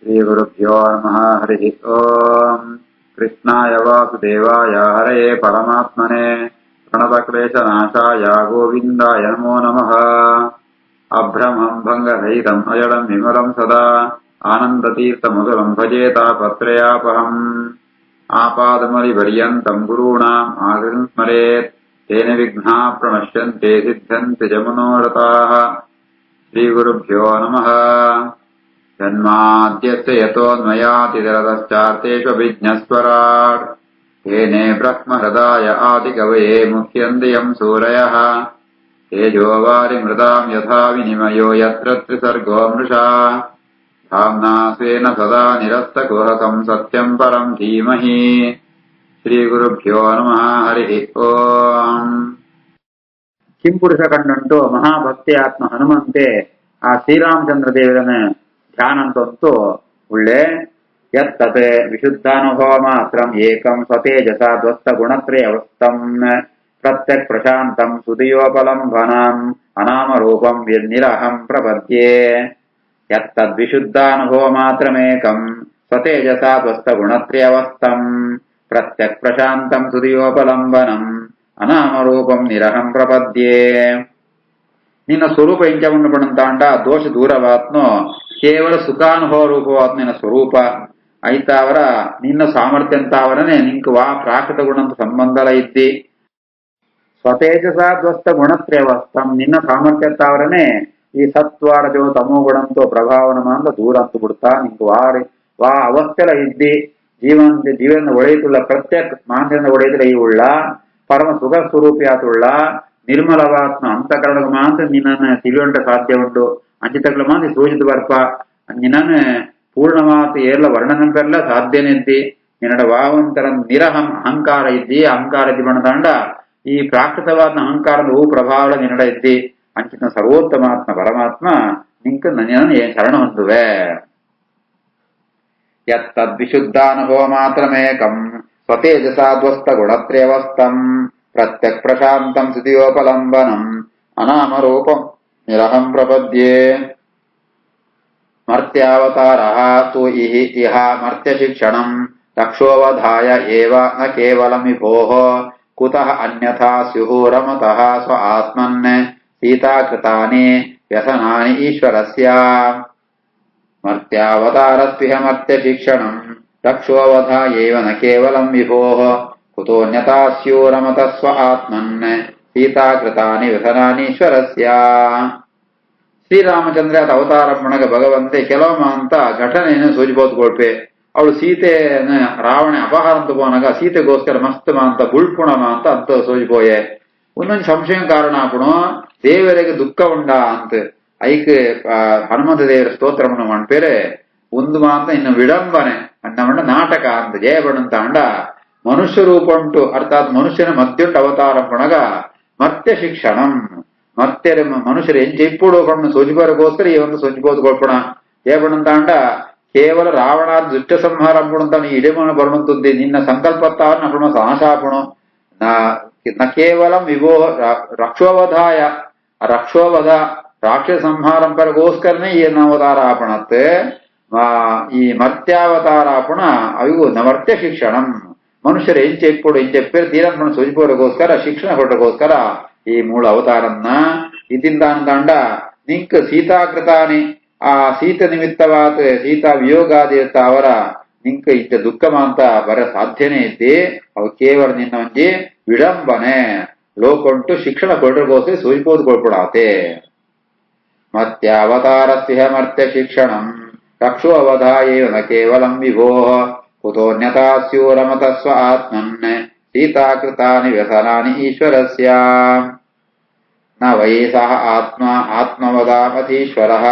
श्रीगुरुभ्यो नमः। हरिः ओम्। कृष्णाय वासुदेवाय हरये परमात्मने प्रणतक्लेशनाशाय गोविन्दाय नमो नमः। अभ्रमम् भङ्गरहितम् अजडम् विमलम् सदा आनन्दतीर्थमधुरम् भजेतापत्रयापहम्। आपादमलिपर्यन्तम् गुरूणाम् आगतिम् स्मरेत् तेन विघ्नाः प्रणश्यन्ते सिद्धन्ति च मनोरथाः। श्रीगुरुभ्यो नमः। जन्माद्यस्य यतोऽन्वयातिरतश्चार्तेष्वभिज्ञस्वराट् येने ब्रह्महृदाय आदिकवये मुह्यन्ति सूरयः। तेजोवारिमृताम् यथा विनिमयो यत्र त्रिसर्गो मृषा धाम्ना स्वेन सदा निरस्तकुहकम् सत्यम् परम् धीमहि। श्रीगुरुभ्यो नमः। हरिः ओम्। ಕಿಂಪುರುಷ ಕಂಡಂಟು ಮಹಾಭಕ್ತಿ ಆತ್ಮ ಹನುಮಂತೆ ಆ ಶ್ರೀರಾಮಚಂದ್ರ ದೇವರನ್ನ ಧ್ಯಾನಂತಂತೂ ಒಳ್ಳೆ ಯತ್ತತೆ ವಿಶುದ್ಧಾನುಭವ ಮಾತ್ರಂ ಏಕಂ ಸ್ವತೇಜಸ ಧ್ವಸ್ತ ಗುಣತ್ರಯ ಅವಸ್ಥಂ ಪ್ರತ್ಯಕ್ ಪ್ರಶಾಂತಂ ಸುಧಿಯೋಪಲಂಬನಂ ಅನಾಮರೂಪಂ ಯನ್ನಿರಹಂ ಪ್ರಪದ್ಯೆ ಯತ್ತದ್ವಿಶುದ್ಧಾನುಭವ ಮಾತ್ರಮೇಕಂ ಸ್ವತೇಜಸ ಧ್ವಸ್ತ ಗುಣತ್ರಯ ಅವಸ್ಥಂ ಪ್ರತ್ಯಕ್ ಪ್ರಶಾಂತಂ ಸುಧಿಯೋಪಲಂಬನಂ ಅನಾಮರೂಪಂ ನಿರಹಂ ಪ್ರಪದ್ಯೆ. ನಿನ್ನ ಸ್ವರೂಪ ಇಂಚವನ್ನು ಪಡಂತಾಂಡ ದೋಷ ದೂರವಾತ್ನೋ ಕೇವಲ ಸುಖಾನುಭವ ರೂಪವಾತ್ ನಿನ್ನ ಸ್ವರೂಪ ಐತಾವರ ನಿನ್ನ ಸಾಮರ್ಥ್ಯ ಅಂತಾವರನೆ ನಿಂಕ ವಾ ಪ್ರಾಕೃತ ಗುಣಂತ ಸಂಬಂಧಲ ಇದ್ದಿ ಸ್ವತೇಜಸ ಧ್ವಸ್ತ ಗುಣತ್ರಯವಸ್ತಂ ನಿನ್ನ ಸಾಮರ್ಥ್ಯ ಅಂತಾವರನೆ ಈ ಸತ್ವ ರಜೋ ತಮೋ ಗುಣಂತೋ ಪ್ರಭಾವನ ಅಂತ ದೂರ ಅಂತ ಬಿಡ್ತಾ ನಿಂಕ ವಾ ಅವಸ್ಥೆಲ ಇದ್ದಿ ಜೀವನ ಒಡೆಯುತ್ತಿಲ್ಲ ಪ್ರತ್ಯೇಕ ಮಾಂದ್ರಿಂದ ಒಡೆಯುತ್ತಿಲ್ಲ ಈ ಉಳ್ಳ ಪರಮ ಸುಖ ಸ್ವರೂಪಿಯಾತುಳ್ಳ ನಿರ್ಮಲವಾತ್ಮ ಅಂತಃಕರಣಗ ಮಾತ್ರ ನಿನ್ನನ್ನು ತಿಳಿಯುವಂಟ ಸಾಧ್ಯ ಉಂಟು ಅಂಚಿತಗಳ ಮಾತ್ರ ಸೂಚಿತ ಬರ್ಪ ನಿನ್ನನ್ನು ಪೂರ್ಣವಾತ ಏರ್ಲ ವರ್ಣನಂತೆಲ್ಲ ಸಾಧ್ಯನಿದ್ದಿ ನಿನ್ನಡ ವಾವಂತರ ನಿರಹಂ ಅಹಂಕಾರ ಇದ್ದಿ ಅಹಂಕಾರ ಇದ್ದಿ ಬಣ್ಣದಾಂಡ ಈ ಪ್ರಾಕೃತವಾದ ಅಹಂಕಾರದ ಹೂ ಪ್ರಭಾವ ನಿನ್ನಡ ಇದ್ದಿ ಅಂಚಿತ ಸರ್ವೋತ್ತಮಾತ್ಮ ಪರಮಾತ್ಮ ನಿಂಕ ನನ್ನ ಶರಣ ಹೊಂದುವೆ. ಯತ್ತದ್ವಿಶುದ್ಧಾನುಭವ ಮಾತ್ರಮೇಕಂ ಸ್ವತೇಜಸ ಧ್ವಸ್ತ ಗುಣತ್ರಯವಸ್ತಂ ಪ್ರತ್ಯಕ್ ಪ್ರಶಾಂತಂ ಸುಧಿಯೋಪಲಂಬನಂ ಅನಾಮರೂಪಂ ನಿರಹಂ ಪ್ರಪದ್ಯೆ. ಮರ್ತ್ಯಾವತಾರಃ ತು ಇಹ ಮರ್ತ್ಯ ಶಿಕ್ಷಣಂ ರಕ್ಷೋವಧಾಯ ಏವ ನ ಕೇವಲಂ ವಿಭೋಃ ಕುತಃ ಅನ್ಯಥಾ ಸ್ಯುಃ ರಮತಃ ಸ್ವ ಆತ್ಮನ್ ಸೀತಾಕೃತಾನಿ ವ್ಯಸನಾನಿ ಈಶ್ವರಸ್ಯ. ಮರ್ತ್ಯಾವತಾರಸ್ವಿಹ ಮರ್ತ್ಯ ಶಿಕ್ಷಣಂ ರಕ್ಷೋವಧಾಯೇವ ನ ಕೇವಲಂ ವಿಭೋಃ ಕುತೋನ್ಯತಾ ಸ್ಯೋ ರಮತಃ ಸ್ವ ಆತ್ಮನ್ ಸೀತಾಕೃತಾನಿ ವ್ಯಸನಾನೀಶ್ವರಸ್ಯ. ಶ್ರೀರಾಮಚಂದ್ರ ಅವತಾರಪ್ಪಣಗ ಭಗವಂತೆ ಕೆಲವೊಮ್ಮ ಅಂತ ಘಟನೆಯನ್ನು ಸೂಚಿಬೋದ್ಕೊಳ್ಪೆ ಅವಳು ಸೀತೆನ ರಾವಣ ಅಪಹಾರ ಅಂತ ಪೋನಾಗ ಸೀತೆಗೋಸ್ಕರ ಮಸ್ತ್ ಅಂತ ಬುಳ್ಪುಣಮ ಅಂತ ಸೋಜಿಪೋಯೆ ಒಂದೊಂದು ಸಂಶಯ ಕಾರಣ ಆಪುಣು ದೇವರಿಗೆ ದುಃಖ ಉಂಡ ಅಂತ ಐಕ್ ಹನುಮಂತ ದೇವರ ಸ್ತೋತ್ರವನ್ನು ಮಾಡ್ಪೇರೆ ಒಂದು ಮಾತ್ರ ಇನ್ನು ವಿಡಂಬನೆ ಅನ್ನಮಂಡ ನಾಟಕ ಅಂತ ಜಯಬಣಂತ ಅಂಡ ಮನುಷ್ಯ ರೂಪ ಉಂಟು ಅರ್ಥಾತ್ ಮನುಷ್ಯನ ಮಧ್ಯುಂಟು ಅವತಾರ ಪುಣಗ ಮರ್ತ್ಯ ಶಿಕ್ಷಣಂ ಮರ್ತ್ಯರ ಮನುಷ್ಯರು ಎಂಚಿಪ್ಪುಡು ಕಣ್ಣು ಸೋಜಿಬರಗೋಸ್ಕರ ಈ ಒಂದು ಸೋಜಿಬೋದ್ಕೊಳ್ಪಣ ಜಯಬಣಂತ ಅಂಡ ಕೇವಲ ರಾವಣ ದುಷ್ಟ ಸಂಹಾರ ಅಂಪುಣಂತ ಇಡಮನ ಬರುಣಂತದ್ದಿ ನಿನ್ನ ಸಂಕಲ್ಪತ್ತಾವನ್ನ ಅಪುಣ ನಾಶಾಪುಣು ನ ಕೇವಲ ವಿಭೋ ರಕ್ಷೋವಧಾಯ ರಕ್ಷೋವಧ ರಾಕ್ಷಸ ಸಂಹಾರ ಪರಗೋಸ್ಕರನೇ ಈ ಅವತಾರ ಆಪಣತ್ ಈ ಮರ್ತ್ಯಾವತಾರ ಆಪುಣ ಅವಿಗೂ ನಮರ್ತ್ಯ ಶಿಕ್ಷಣಂ ಮನುಷ್ಯರು ಎಂಚೆಪ್ಪುಡು ಎಂಚೆಪ್ಪೇರು ತೀರಪ್ಪಣ ಸೂಚಿಪೋರಗೋಸ್ಕರ ಶಿಕ್ಷಣ ಕೊಟ್ಟಗೋಸ್ಕರ ಈ ಮೂಲ ಅವತಾರನ್ನ ಇದಿಂದ ಅಂದಾಂಡ ನಿಂಕ್ ಸೀತಾಕೃತಾನಿ ಆ ಸೀತ ನಿಮಿತ್ತವಾದ ಸೀತಾ ವಿಯೋಗಾದಿ ಅವರ ನಿಂಕ ಇದ್ದ ದುಃಖಮ ಅಂತ ಬರ ಸಾಧ್ಯನೇ ಇದ್ದಿ ಅವು ಕೇವಲ ನಿನ್ನ ಒಂಜಿ ವಿಡಂಬನೆ ಲೋಕೊಂಟು ಶಿಕ್ಷಣ ಕೊಟ್ಟಗೋಸ್ಕರ ಸೂಚಿಪೋದ್ಕೊಳ್ಬಿಡಾತೆ. ಮತ್ಯಾವತಾರಸ್ಯ ಮರ್ತ್ಯ ಶಿಕ್ಷಣಂ ರಕ್ಷೋ ಅವಧಾಯೇವ ನ ಕೇವಲಂ ವಿಭೋಃ ಕುತೋನ್ಯತಾ ಸ್ಯೋ ರಮತಃ ಸ್ವ ಆತ್ಮನ್ ಸೀತಾಕೃತಾನಿ ವ್ಯಸನಾನಿ ಈಶ್ವರಸ್ಯ. ನ ವೈ ಸಹ ಆತ್ಮವದಾಮತೀಶ್ವರಃ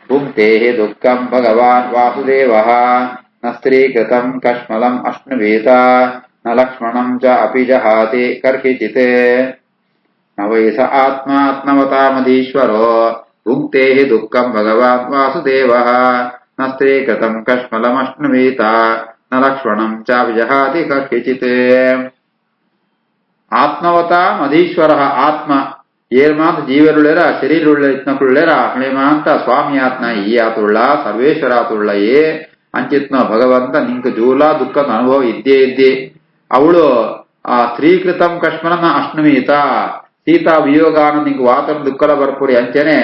ಭುಕ್ತೆ ದುಃಖಂ ಭಗವಾನ್ ವಾಸುದೇವಃ ನ ಸ್ತ್ರೀಕೃತಂ ಕಶ್ಮಲಂ ಅಶ್ನುವೇತ ನ ಲಕ್ಷ್ಮಣಂ ಚ ಅಪಿ ಜಹಾತಿ ಕರ್ಹಿಚಿತ್. ನ ವೈ ಸ ಆತ್ಮಾತ್ಮವತಾಮಧೀಶ್ವರೋ ಭುಕ್ತೆ ದುಃಖಂ ಭಗವಾನ್ ವಾಸುದೇವಃ ನ ಸ್ತ್ರೀಕೃತಂ ಕಶ್ಮಲಮಶ್ನುವೇತ ನ ಲಕ್ಷ್ಮಣಂ ಚ ಅಪಿ ಜಹಾತಿ ಕರ್ಹಿಚಿತ್. ಆತ್ಮವತಾಮಧೀಶ್ವರ ಆತ್ಮ ಏರ್ಮಾಂತ ಜೀವರುಳ್ಳೇರ ಶರೀರುಳ್ಳ ಇತ್ನಕುಳ್ಳೇರ ಹಳೆಮಾಂತ ಸ್ವಾಮಿಯಾತ್ನ ಈ ಆತುಳ್ಳ ಸರ್ವೇಶ್ವರಾತುಳ್ಳ ಏ ಅಂಚಿತ್ನ ಭಗವಂತ ನಿಂಕ ಜೂಲ ದುಃಖದ ಅನುಭವ ಇದ್ದೇ ಇದ್ದೇ ಅವಳು ಆ ಸ್ತ್ರೀಕೃತಂ ಕಶ್ಮನ ಅಷ್ಣಮೀತ ಸೀತಾ ವಿಯೋಗಾನ ನಿಂಗೆ ವಾತನ ದುಃಖಲ ಬರ್ಪುರಿ ಅಂಚನೆ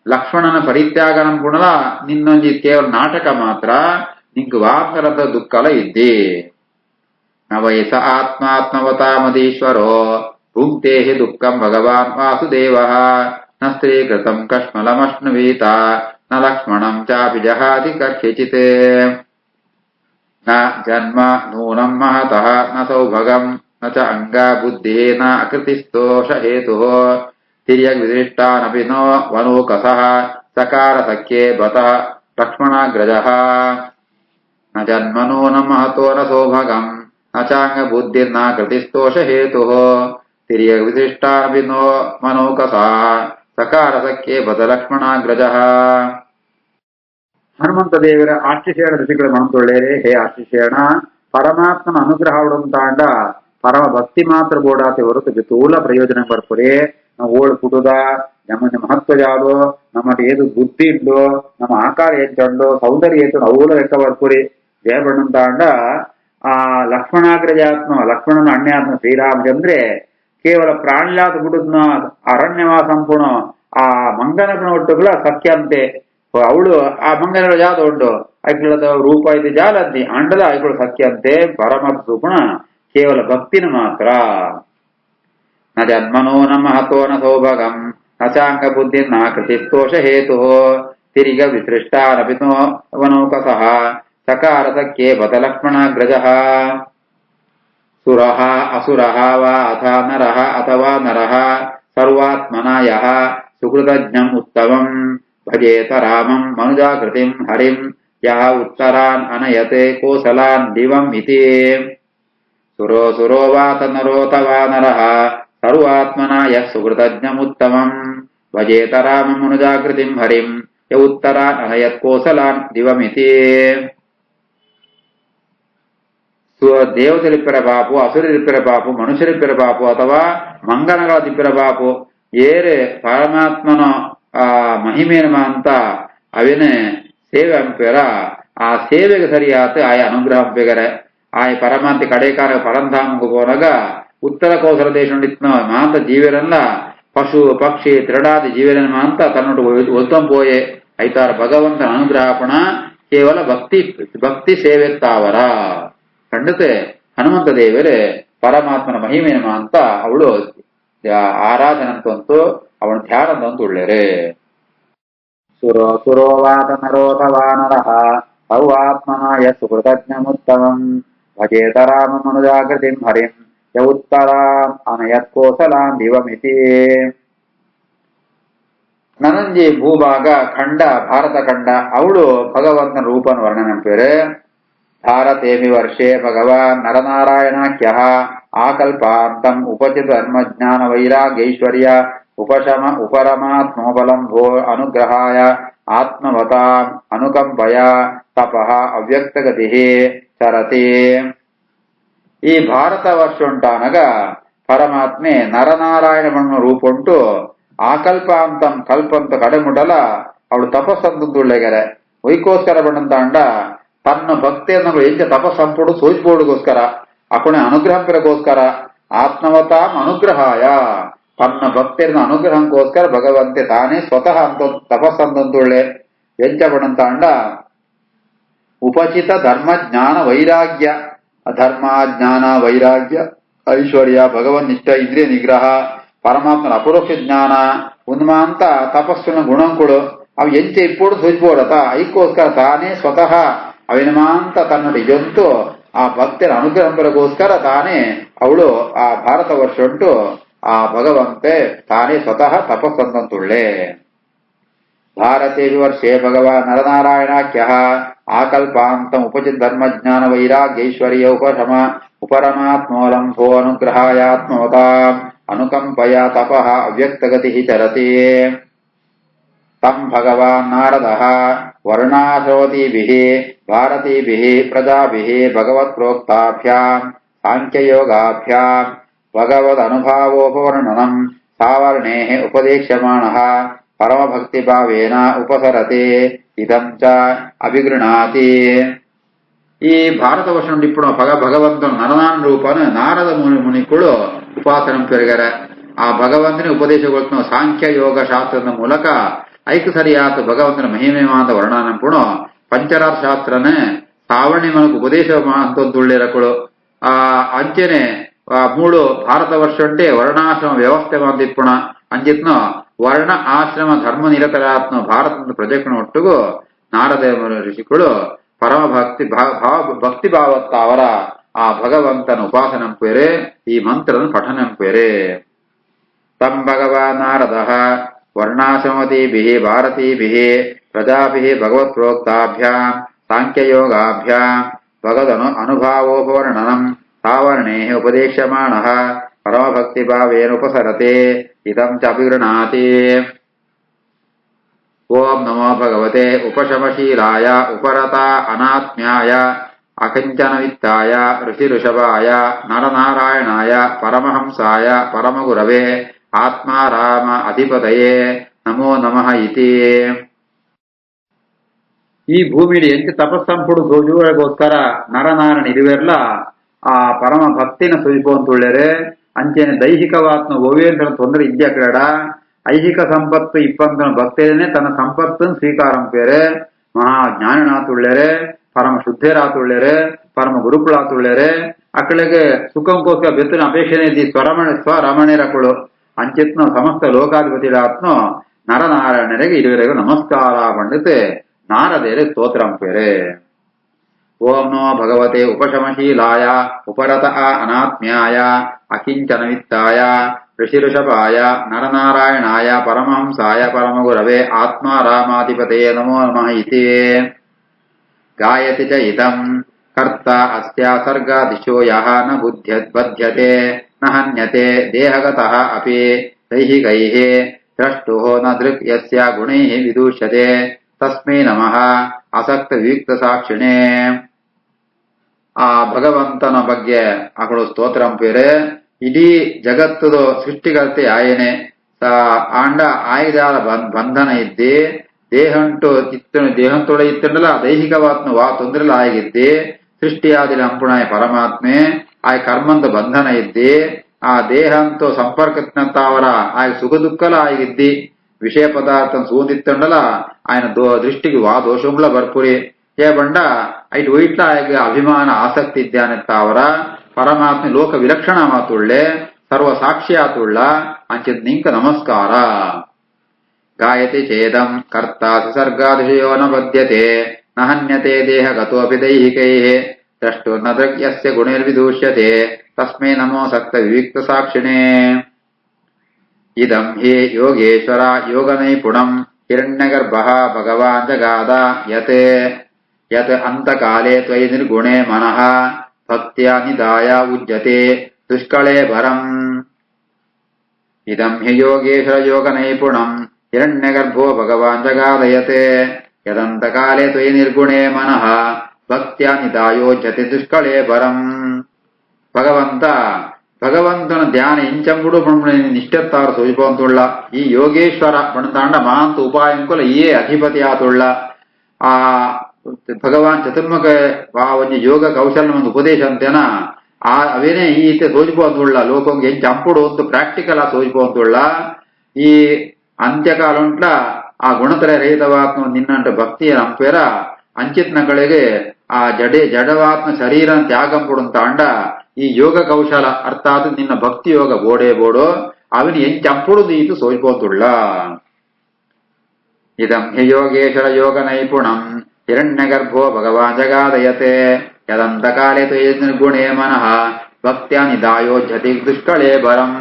ಲಕ್ಷ್ಮಣನ ಪರಿತ್ಯಾಗನ ಗುಣಲ ನಿನ್ನೊಂಜಿ ಕೇವಲ ನಾಟಕ ಮಾತ್ರ ನಿಂಗೆ ವಾತರದ ದುಃಖಲ ಇದ್ದೇ ನವಯಸ ಆತ್ಮಾತ್ಮವತಾಮದೀಶ್ವರೋ ಭುಂಕ್ತೆ ಹಿ ದುಃಖಂ ಭಗವಾನ್ ವಾಸುದೇವ ನ ಸ್ತ್ರೀಕೃತಂ ಕಶ್ಮಲಮಶ್ನುವೀತ ನ ಲಕ್ಷ್ಮಣಂ ಚಾಪಿ ಜಹಾತಿ ಕರ್ಹಿಚಿತ್ ನ ಜನ್ಮ ನೂನಂ ಮಹತಃ ನ ಸೌಭಗಂ ನ ಚ ಅಂಗ ಬುದ್ಧಿ ನ ಅಕೃತಿಸ್ತೋಷ ಹೇತು ತಿರ್ಯಗ್ ವಿದೃಷ್ಟಾನಪಿ ನೋ ವನೂಕಸಃ ಸಕಾರ ಸಖ್ಯೇ ಬತಃ ಲಕ್ಷ್ಮಣಾಗ್ರಜಃ ನ ಜನ್ಮ ನೂನಂ ಮಹತೋ ನ ಸೌಭಗಂ ನ ಚಾಂಗ ಬುದ್ಧಿರ್ನ ಕೃತಿಸ್ತೋಷ ಹೇತು ತಿರ್ಯಗ್ ವಿದೃಷ್ಟಾನಪಿ ನೋ ವನೂಕಸಃ ಸಕಾರ ಸಖ್ಯೇ ಬತ ಲಕ್ಷ್ಮಣಾಗ್ರಜಃ. ಹನುಮಂತ ದೇವರ ಆಶಿಷೇಣ ಋಷಿಗಳು ಮನತೊಳ್ಳೇರೆ ಹೇ ಆಶಿಷೇಣ ಪರಮಾತ್ಮನ ಅನುಗ್ರಹ ಅವಡಂತಾಂಡ ಪರಮ ಭಕ್ತಿ ಮಾತ್ರ ಬೋಡಾತೆ ಹೊರತು ತೂಲ ಪ್ರಯೋಜನ ಬರ್ಪುರೆ ನಾವು ಓಳು ಕುಟುದ ನಮ್ಮ ಮಹತ್ವ ಯಾವುದು ನಮ್ಮ ಏದು ಬುದ್ಧಿ ಇದ್ದೋ ನಮ್ಮ ಆಕಾರ ಹೆಚ್ಚಂಡೋ ಸೌಂದರ್ಯ ಹೆಚ್ಚು ಅವಳು ಲೆಕ್ಕ ಬರ್ಪುರಿ ಜಯಬಣ್ಣಂತಾಂಡ ಆ ಲಕ್ಷ್ಮಣಾಗ್ರಜಾತ್ಮ ಲಕ್ಷ್ಮಣನ ಅಣ್ಯಾತ್ಮ ಶ್ರೀರಾಮಚಂದ್ರೆ ಕೇವಲ ಪ್ರಾಣಿಲಾದ ಬಿಡುದ್ನ ಅರಣ್ಯವಾಸ ಸಂಪೂರ್ಣ ಆ ಮಂಗನಗಳ ಒಟ್ಟುಗಳ ಸಖ್ಯಂತೆ ಅವಳು ಆ ಮಂಗನಗಳ ಜಾತ ಉಂಟು ಐಕ್ಳದ ರೂಪ ಇದು ಜಾಲದ್ದಿ ಅಂಡಲ ಐಗಳು ಸಖ್ಯಂತೆ ಪರಮತ್ವ ಗುಣ ಕೇವಲ ಭಕ್ತಿನ ಮಾತ್ರ ನ ಜನ್ಮನೋ ನ ಮಹತೋ ನ ಸೌಭಗಂ ನ ಚಾಂಗ ಬುದ್ಧಿ ನ ಕೃತಿಸ್ತೋಷ ಹೇತು ತಿರಿಗ ವಿಸೃಷ್ಟಾನಪಿನೋ ವನೌಕಸಃ ಸಕಾರ ಸಖ್ಯೇ ಬತ ಲಕ್ಷ್ಮಣಾಗ್ರಜಃ ಸುರಃ ಅಸುರಃ ವಾ ಅಥ ನರಃ ಅಥವಾ ನರಃ ಸರ್ವಾತ್ಮನ ಯಃ ಸುಕೃತಜ್ಞಂ ಉತ್ತಮಂ ಭಜೇತ ರಾಮಂ ಮನುಜಾಕೃತಿಂ ಹರಿಂ ಯಃ ಉತ್ತರಾನ್ ಅನಯತೆ ಕೋಸಲಾನ್ ದಿವಂ ಇತಿ ಸುರೋ ಸುರೋ ವಾತ ನರೋತವಾ ನರಃ ಸರ್ವಾತ್ಮನ ಯಃ ಸುಕೃತಜ್ಞಮುತ್ತಮಂ ಭಜೇತ ರಾಮಂ ಮನುಜಾಕೃತಿಂ ಹರಿಂ ಯ ಉತ್ತರಾನ್ ಅನಯತ್ ಕೋಸಲಾನ್ ದಿವಮಿತಿ. ದೇವತೆಲಿಪ್ಪರ ಪಾಪು ಅಸುರರಿಪ್ಪರ ಪಾಪು ಮನುಷ್ಯರಿಪ್ಪರ ಪಾಪು ಅಥವಾ ಮಂಗನಗಳ ತಿಪ್ಪರ ಪಾಪು ಏರೆ ಪರಮಾತ್ಮನ ಆ ಮಹಿಮೇನಮ ಅಂತ ಅವನೇ ಸೇವೆ ಅಂಪೇರ ಆ ಸೇವೆಗೆ ಸರಿಯಾತ ಆಯ ಅನುಗ್ರಹ ಅಂಪೆಗರೆ ಆಯ ಪರಮಾಂತಿ ಕಡೆಕಾರ ಪರಂಧಾಮకు పోనగా ಉತ್ತರ ಕೋಸಲ ದೇಶ ಮಾಂತ ಜೀವರನ್ನ ಪಶು ಪಕ್ಷಿ ತ್ರಿಡಾದಿ ಜೀವನ ಮಾಂತ ತನ್ನೊಟ್ಟು ಒತ್ತಂ ಪೋಯೆ ಐತಾರ ಭಗವಂತನ ಅನುಗ್ರಹಪಣ ಕೇವಲ ಭಕ್ತಿ ಸೇವೆ ತಾವರ ಖಂಡಿತ ಹನುಮಂತ ದೇವರೇ ಪರಮಾತ್ಮನ ಮಹಿಮೇನಮ ಅಂತ ಅವಳು ಆರಾಧನಂತಂತೂ ಅವನ ಧ್ಯಾನದಂತೂ ಉಳ್ಳೇರೆ. ಸುರೋ ಸುರೋವಾತ ನರೋತವಾ ನರಃ ಸರ್ವಾತ್ಮನ ಯ ಸುಕೃತಜ್ಞಮುತ್ತಮಂ ಭಜೇತ ರಾಮ ಮನುಜಾಕೃತಿಂ ಹರಿಂ ಯ ಉತ್ತರಾಂ ಅನಯತ್ ಕೋಸಲಾನ್ ದಿವಮಿತಿ. ನನಂಜಿ ಭೂಭಾಗ ಖಂಡ ಭಾರತ ಖಂಡ ಅವಳು ಭಗವಂತನ ರೂಪನ ವರ್ಣನಂಪೇರೆ. ಭಾರತೇಮಿ ವರ್ಷೆ ಭಗವಾನ್ ನರನಾರಾಯಣಾಖ್ಯ ಆಕಲ್ಪಾಂತಂ ಉಪಚಿತ ಧರ್ಮಜ್ಞಾನ ವೈರಾಗ್ಯೈಶ್ವರ್ಯ ಉಪಶಮ ಉಪರಮಾತ್ಮೋಬಲಂ ಭೋ ಅನುಗ್ರಹಾಯ ಆತ್ಮವತಾಂ ಅನುಕಂಪಯ ತಪಃ ಅವ್ಯಕ್ತಗತಿ ಚರತಿ. ಈ ಭಾರತ ವರ್ಷ ಉಂಟಾನಗ ಪರಮಾತ್ಮೆ ನರನಾರಾಯಣವನ್ನು ರೂಪುಂಟು ಆಕಲ್ಪಾಂತಂ ಕಲ್ಪಂತ ಕಡೆಮುಡಲ ಅವಳು ತಪಸ್ಸಂದುಳ್ಳೆಗೆರೆ ವೈಕೋಸ್ಕರ ಬಣ್ಣಂತಾಂಡ ತನ್ನ ಭಕ್ತಿಯನ್ನು ಎಂಚ ತಪಸ್ಸಂಪುಡು ಸೋಚಿಬೋಡುಗೋಸ್ಕರ ಅಕುಣೆ ಅನುಗ್ರಹಂ ಪೆರಗೋಸ್ಕರ ಆತ್ಮವತಾಂ ಅನುಗ್ರಹಾಯ ತನ್ನ ಭಕ್ತಿಯನ್ನು ಅನುಗ್ರಹಂಗೋಸ್ಕರ ಭಗವಂತೆ ತಾನೇ ಸ್ವತಃ ಅಂತ ತಪಸ್ಸಂದುಳ್ಳೆ ಎಂಚ ಬಣ್ಣಂತಾಂಡ ಉಪಚಿತ ಧರ್ಮ ಜ್ಞಾನ ವೈರಾಗ್ಯ ಧರ್ಮ ಜ್ಞಾನ ವೈರಾಗ್ಯ ಐಶ್ವರ್ಯ ಭಗವನ್ ನಿಷ್ಠ ಇಂದ್ರಿಯ ನಿಗ್ರಹ ಪರಮಾತ್ಮನ ಅಪರೋಕ್ಷ ಜ್ಞಾನ ಉನ್ಮಾಂತ ತಪಸ್ಸಿನ ಗುಣಂಕುಳು ಅವು ಎಂಚೆ ಇಪ್ಪೋಡು ಸೋಚಿಬೋಡತ ಐಕ್ಕೋಸ್ಕರ ತಾನೇ ಸ್ವತಃ ಅವಿನಮಾಂತ ತನ್ನ ನಿಜಂತೂ ಆ ಭಕ್ತರ ಅನುಗ್ರಹಂಬರಗೋಸ್ಕರ ತಾನೇ ಅವಳು ಆ ಭಾರತ ವರ್ಷ ಉಂಟು ಆ ಭಗವಂತೆ ತಾನೇ ಸ್ವತಃ ತಪಸ್ಸಂದಂತುಳ್ಳೆ. ಭಾರತೇ ವರ್ಷೇ ಭಗವಾನ್ ನರನಾರಾಯಣಾಖ್ಯ ಆಕಲ್ಪಾಂತಂ ಉಪಚಿತ ಧರ್ಮಜ್ಞಾನ ವೈರಾಗ್ಯೈಶ್ವರ್ಯ ಉಪಶಮ ಉಪರಮಾತ್ಮೋಲಂ ಭೋ ಅನುಗ್ರಹಾಯಾತ್ಮವತಾಂ ಅನುಕಂಪಯ ತಪಃ ಅವ್ಯಕ್ತಗತಿ ಚರತಿ. ತಂ ಭಗವಾನ್ ನಾರದಃ ವರ್ಣಾಶ್ರವತೀಭಿಃ ಭಾರತೀಭಿಃ ಪ್ರಜಾಭಿಃ ಭಗವತ್ ಪ್ರೋಕ್ತಾಭ್ಯಾಂ ಸಾಂಖ್ಯಯೋಗಾಭ್ಯಾಂ ಭಗವದ್ ಅನುಭಾವೋಪವರ್ಣನಂ ಸಾವರ್ಣೇಃ ಉಪದೇಕ್ಷ್ಯಮಾಣಃ ಪರಮಭಕ್ತಿಭಾವೇನ ಉಪಸರತೆ ಇದಂ ಚ ಅಭಿಗೃಣಾತಿ. ಈ ಭಾರತ ವರ್ಷ ఇప్పుడు ಭಗವಂತನ ನರನಾನ್ ರೂಪನ ನಾರದ ಮುನಿಗಳು ಉಪಾಸನೆ ಪೆರಗರ. ಆ ಭಗವಂತನ ಉಪದೇಶಗೊಳ್ತನ ಸಾಂಖ್ಯ ಯೋಗ ಶಾಸ್ತ್ರದ ಮೂಲಕ ಐಕ್ ಸರಿಯಾತ ಭಗವಂತನ ಮಹಿಮೆವಾದ ವರ್ಣನಂಪುಣ ಪಂಚರಾತ್ರ ಶಾಸ್ತ್ರನ ಸಾವರ್ಣಿ మనకు ಉಪದೇಶ ಅಂತೊಳ್ಳಿರಕಳು. ಆ ಅಂಚನೆ ಮೂಳು ಭಾರತ ವರ್ಷ అంటే ವರ್ಣಾಶ್ರಮ ವ್ಯವಸ್ಥೆ ಮಾಡಿಪ್ಪುಣ ಅಂಜಿತ್ನ ವರ್ಣ ಆಶ್ರಮ ಧರ್ಮ ನಿರತರಾತ್ಮ ಭಾರತದ ಪ್ರಜೆಕ್ನ ಒಟ್ಟಿಗೂ ನಾರದೇವ ಋಷಿಗಳು ಪರಮ ಭಕ್ತಿ ಭಾವತ್ತ ಅವರ ಆ ಭಗವಂತನ ಉಪಾಸನಂಪೇರೆ ಈ ಮಂತ್ರನ ಪಠನಂಪೇರೆ. ತಂ ಭಗವಾನ್ ನಾರದಃ ವರ್ಣಾಶ್ರಮತಿಭಿಃ ಭಾರತೀಭಿಃ ಪ್ರಜಾಭಿಃ ಭಗವತ್ ಪ್ರೋಕ್ತಾಭ್ಯಾಂ ಸಾಂಖ್ಯಯೋಗಾಭ್ಯಾಂ ಭಗವದನು ಅನುಭಾವೋಪವರ್ಣನಂ ಸಾವರ್ಣೇಃ ಉಪದೇಕ್ಷ್ಯಮಾಣಃ ಪರಮಭಕ್ತಿಭಾವೇನ ಉಪಸರತೆ ಇದಂ ಚ ಅಭಿಗೃಣಾತಿ. ಓಂ ನಮೋ ಭಗವತೆ ಉಪಶಮಶೀಲಾಯ ಉಪರತ ಅನಾತ್ಮ್ಯಾಯ ಅಕಿಂಚನವಿತ್ತಾಯ ಋಷಿಋಷಭಾಯ ನರನಾರಾಯಣಾಯ ಪರಮಹಂಸಾಯ ಪರಮಗುರವೇ ಆತ್ಮಾರಾಮ ಅಧಿಪತಯೇ ನಮೋ ನಮಃ ಇತಿ. ಈ ಭೂಮಿಲಿ ಎಂಚ ತಪಸ್ಸಂಪುಡು ಸೋಜುವಗೋಸ್ಕರ ನರನಾರಾಯಣ ಇರುವೆರ್ಲ ಆ ಪರಮ ಭಕ್ತಿನ ಸುಜಿಪೋಂತುಳ್ಳೆರೆ ಅಂಚೆನೆ ದೈಹಿಕವಾತ್ನ ಓವೇಂದ್ರ ತೊಂದರೆ ಇದ್ಯ ಕ್ರೀಡ ಐಹಿಕ ಸಂಪತ್ತು ಇಪ್ಪಂತನ ಭಕ್ತೇನೆ ತನ್ನ ಸಂಪತ್ತನ್ನು ಸ್ವೀಕಾರಂಪೇರೆ ಮಹಾ ಜ್ಞಾನನಾಥುಳ್ಳೆರೆ ಪರಮ ಶುದ್ಧರಾತುಳ್ಳೆರೆ ಪರಮ ಗುರುಕುಳಾತುಳ್ಳೆರೆ ಅಕ್ಕಳಿಗೆ ಸುಖಂಕೋಸ್ಕರ ಬೆತ್ತನ ಅಪೇಕ್ಷೆನೇ ಇದ್ದಿ ಸ್ವರಮಣೆರಕಳು ಅಂಚಿತ್ನ ಸಮಸ್ತ ಲೋಕಾಧಿಪತಿಗಳಾತ್ನ ನರನಾರಾಯಣರಿಗೆ ಇರುವರೆಗೂ ನಮಸ್ಕಾರ ಪಂಡಿತ್ ನಾರದೇರೆ ಸ್ತೋತ್ರಂಪೇರೆ. ಓಂ ನಮೋ ಭಗವತೆ ಉಪಶಮಶೀಲಾಯ ಉಪರತ ಅನಾತ್ಮ್ಯಾಯ ಅಕಿಂಚನವಿತ್ತಾಯ ಋಷಿಋಷಭಾಯ ನರನಾರಾಯಣಾಯ ಪರಮಹಂಸಾಯ ಪರಮಗುರವೇ ಆತ್ಮಾರಾಮಾಧಿಪತಯೇ ನಮೋ ನಮಃ ಇತಿ. ಗಾಯತಿ ಚ ಇದಂ ಕರ್ತ ಅಸ್ಯ ಸರ್ಗಾದಿಶೋ ಯಃ ನ ಬಧ್ಯತೆ ನ ಹನ್ಯತೆ ದೇಹಗತಃ ಅಪಿ ದೈಹಿಕೈಃ ದ್ರಷ್ಟುಃ ನ ದೃಕ್ ಯಸ್ಯ ಗುಣೈಃ ವಿದೂಷ್ಯತೆ ತಸ್ಮೈ ನಮಃ ಆಸಕ್ತ ವಿಯುಕ್ತ ಸಾಕ್ಷಿಣೇ. ಆ ಭಗವಂತನ ಬಗ್ಗೆ ಅಗಳು ಸ್ತೋತ್ರಂಪೇರೆ. ಇಡೀ ಜಗತ್ತದ ಸೃಷ್ಟಿಕರ್ತೆ ಆಯನೆ ಆಂಡ ಆಯುಧಾರ ಬಂಧನ ಇದ್ದಿ ದೇಹಂಟು ದೇಹಂತೊಳೆ ಇತ್ತಂಡಲ ದೈಹಿಕವಾತ್ಮ ವಾ ತೊಂದರೆಲ ಆಗಿದ್ದಿ ಸೃಷ್ಟಿಯಾದಿಲ ಅಂಪುಣಾಯ ಪರಮಾತ್ಮೆ ಆಯ ಕರ್ಮಂತ ಬಂಧನ ಇದ್ದಿ ಆ ದೇಹಂತೋ ಸಂಪರ್ಕತ್ನಂತಾವರ ಆಯ ಸುಖ ದುಃಖಲ ಆಗಿದ್ದಿ ವಿಷಯ ಪದಾರ್ಥ ಸೂದಿತ್ತಂಡಲ ఆయన ದೃಷ್ಟಿಗೆ ವಾ ದೋಷಂಲ ಬರ್ಪುರಿ ಹೇ ಬಂಡ ಐಟ್ ಒಯ್ಟ್ಲ ಆಯ್ಗೆ ಅಭಿಮಾನ ಆಸಕ್ತಿ ಇದ್ದಾನೆತ್ತಾವರ ಪರಮಾತ್ಮ ಲೋಕ ವಿಲಕ್ಷಣ ಮಾತುಳ್ಳೆ ಸರ್ವ ಸಾಕ್ಷಿಯಾತುಳ್ಳ ಅಂಚಿತ್ ನಿಂಕ ನಮಸ್ಕಾರ. ಗಾಯತಿ ಚೇದಂ ಕರ್ತಾ ಸರ್ಗಾದಿಶಯೋ ನ ಬಧ್ಯತೆ ನ ಹನ್ಯತೆ ದೇಹಗತೋ ಅಪಿ ದೈಹಿಕೈಃ ದ್ರಷ್ಟುರ್ನ ದೃಗ್ಯಸ್ಯ ಗುಣೈರ್ವಿದೂಷ್ಯತೆ ತಸ್ಮೈ ನಮೋ ಸಕ್ತ ವಿವಿಕ್ತ ಸಾಕ್ಷಿಣೇ. ಇದಂ ಹಿ ಯೋಗೇಶ್ವರ ಯೋಗನೈಪುಣಂ ಹಿರಣ್ಯಗರ್ಭಃ ಭಗವಾನ್ ಜಗಾದ ಯತ್ ಅಂತಕಾಲೇ ತ್ವಯಿ ನಿರ್ಗುಣೇ ಮನಃ ಭಕ್ತ್ಯಾ ನಿಧಾಯ ಉಜ್ಜತೆ ದುಷ್ಕಳೇ ಭರಂ. ಇದಂ ಹಿ ಯೋಗೇಶ್ವರ ಯೋಗನೈಪುಣಂ ಹಿರಣ್ಯಗರ್ಭೋ ಭಗವಾನ್ ಜಗಾದಯತ್ ಯದಂತಕಾಲೇ ತ್ವಯಿ ನಿರ್ಗುಣೇ ಮನಃ ಭಕ್ತ್ಯಾ ನಿಧಾಯೋಜ್ಯತೆ ದುಷ್ಕಳೇ ಭರಂ. ಭಗವಂತನ ಧ್ಯಾನ ಇಂಚಂಬುಡು ನಿಷ್ಠೆತ್ತಾರು ಸೂಚಿಪಂತುಳ್ಳ ಈ ಯೋಗೇಶ್ವರ ಪಣತಾಂಡ ಮಹಾಂತ ಉಪಾಯಂಕುಲ ಈ ಅಧಿಪತಿ ಆತುಳ್ಳ ಆ ಭಗವಾನ್ ಚತುರ್ಮುಖ ಒಂಜಿ ಯೋಗ ಕೌಶಲ್ಯ ಒಂದು ಉಪದೇಶ ಅಂತೇನ ಆ ಅವೇನೇ ಈ ಇತ್ತೆ ಸೋಜಿಪಂತುಳ್ಳ ಲೋಕಂಗೆ ಎಂಚ ಅಂಪುಡು ಒಂದು ಪ್ರಾಕ್ಟಿಕಲ್ ಆ ಸೋಜಿಪಂತುಳ್ಳ ಈ ಅಂತ್ಯಕಾಲ ಉಂಟ್ಲ ಆ ಗುಣತರ ರಹಿತವಾತ್ಮ ನಿನ್ನಂಟ ಭಕ್ತಿಯ ಅಂಪೇರ ಅಂಚಿತ್ನಗಳಿಗೆ ಆ ಜಡವಾತ್ಮ ಶರೀರ ತ್ಯಾಗಂಪುಡು ತಾಂಡ ಈ ಯೋಗ ಕೌಶಲ ಅರ್ಥಾತ್ ನಿನ್ನ ಭಕ್ತಿ ಯೋಗ ಬೋಡೋ ಅವನು ಎಂಚಂಪುಡು ಇದು ಸೋಜಿಪೋತುಳ್ಳ. ಇದಂ ಹಿ ಯೋಗೇಶ್ವರ ಯೋಗ ನೈಪುಣಂ ಹಿರಣ್ಯಗರ್ಭೋ ಭಗವಾನ್ ಜಗಾದಯತೆ ಯದಂತಕಾಲೇ ತ್ವಯಿ ನಿರ್ಗುಣೇ ಮನಃ ಭಕ್ತ್ಯಾ ನಿಧಾಯೋಜ್ಯತೆ ದುಷ್ಕಳೇ ಭರಂ.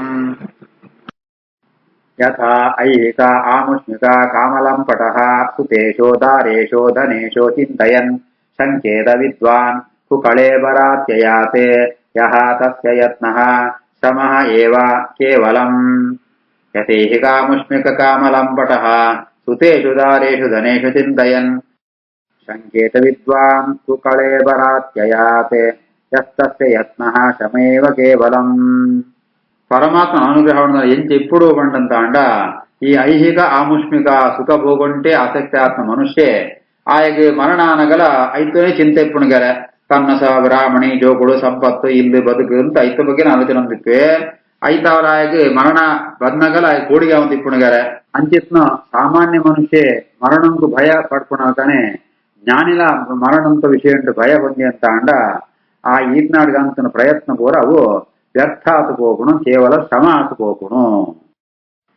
ಯಥಾ ಐಹಿಕ ಆಮುಷ್ಮಿಕ ಕಾಮಲಂಪಟಃ ಸುತೇಶೋ ದಾರೇಶೋ ಧನೇಶೋ ಚಿಂತಯನ್ ಸಂಕೇತ ವಿದ್ವಾನ್ ಕುಕಳೇಬರಾತ್ಯಯಾತೆ ಯಹ ತಸ್ಯ ಯತ್ನಃ ಶ್ರಮಃ ಏವ ಕೇವಲಂ. ಯಥೈಹಿಕ ಆಮುಷ್ಮಿಕ ಕಾಮಲಂಪಟಃ ಸುತೇಷು ದಾರೇಷು ಧನೇಷು ಚಿಂತಯನ್ ಸಂಕೇತ ವಿದ್ವಾನ್ ಕುಕಳೇಬರಾತ್ಯಯಾತೆ ಯಸ್ತಸ್ಯ ಯತ್ನಃ ಶ್ರಮೇವ ಕೇವಲಂ. పరమాత్మ అనుగ్రహం ఎప్పుడు పండంత అండ ఈ ఐహిక ఆముష్మిక ಸುಖ ಭೋಗುಂಟೆ ಆಸಕ್ತಾತ್ಮ ಮನುಷ್ಯ ಆಯಗೆ ಮರಣ ಅನ್ನಗಲ ಐತನೇ ಚಿಂತೆ ಪುಣಗರ ತನ್ನ ಬ್ರಾಹ್ಮಣಿ ಜೋಗುಳು ಸಂಪತ್ತು ಇಲ್ಲಿ ಬದುಕು ಅಂತ ಐತ ಬಗ್ಗೆ ಆಲೋಚನೆ ಅಂದಿಕ್ಕೆ ಐತವರಾಯಗೆ ಮರಣ ಬಂದಗಲ ಕೋಡಿಗೆ ಒಂದು ಪುಣಗರ ಅಂಚಿತ್ನ ಸಾಮಾನ್ಯ ಮನುಷ್ಯ ಮರಣಂಕು ಭಯ ಪಡ್ಪುಣತಾನೆ ಜ್ಞಾನಿಲ ಮರಣಂತ ವಿಷಯ ಭಯ ಹೊಂದಿ ಅಂತ ಅಂಡ ಆ ಈರ್ನಾಡ್ಗಂತನ ಪ್ರಯತ್ನ ಬೋರ ಅವು ವ್ಯರ್ಥ ಆತುಕೋಗುಣು ಕೇವಲ ಶ್ರಮ ಆತುಕೋಗುಣು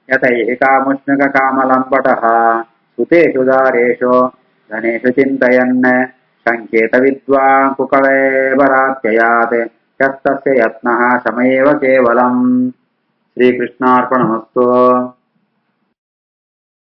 ಯತೈಹಿಕಾಮುಷ್ಮಿಕ ಕಾಮಲಂಬಟಃ ಸುತೇಷು ದಾರೇಷು ಧನೇಷು ಚಿಂತಯನ್ ಸಂಕೇತ ವಿದ್ವಾನ್ ಕುಕಲೇಬರಾತ್ಯಯಾತ್ ಯಸ್ತಸ್ಯ ಯತ್ನಃ ಶಮಯೇವ ಕೇವಲಂ. ಶ್ರೀಕೃಷ್ಣಾರ್ಪಣಮಸ್ತು.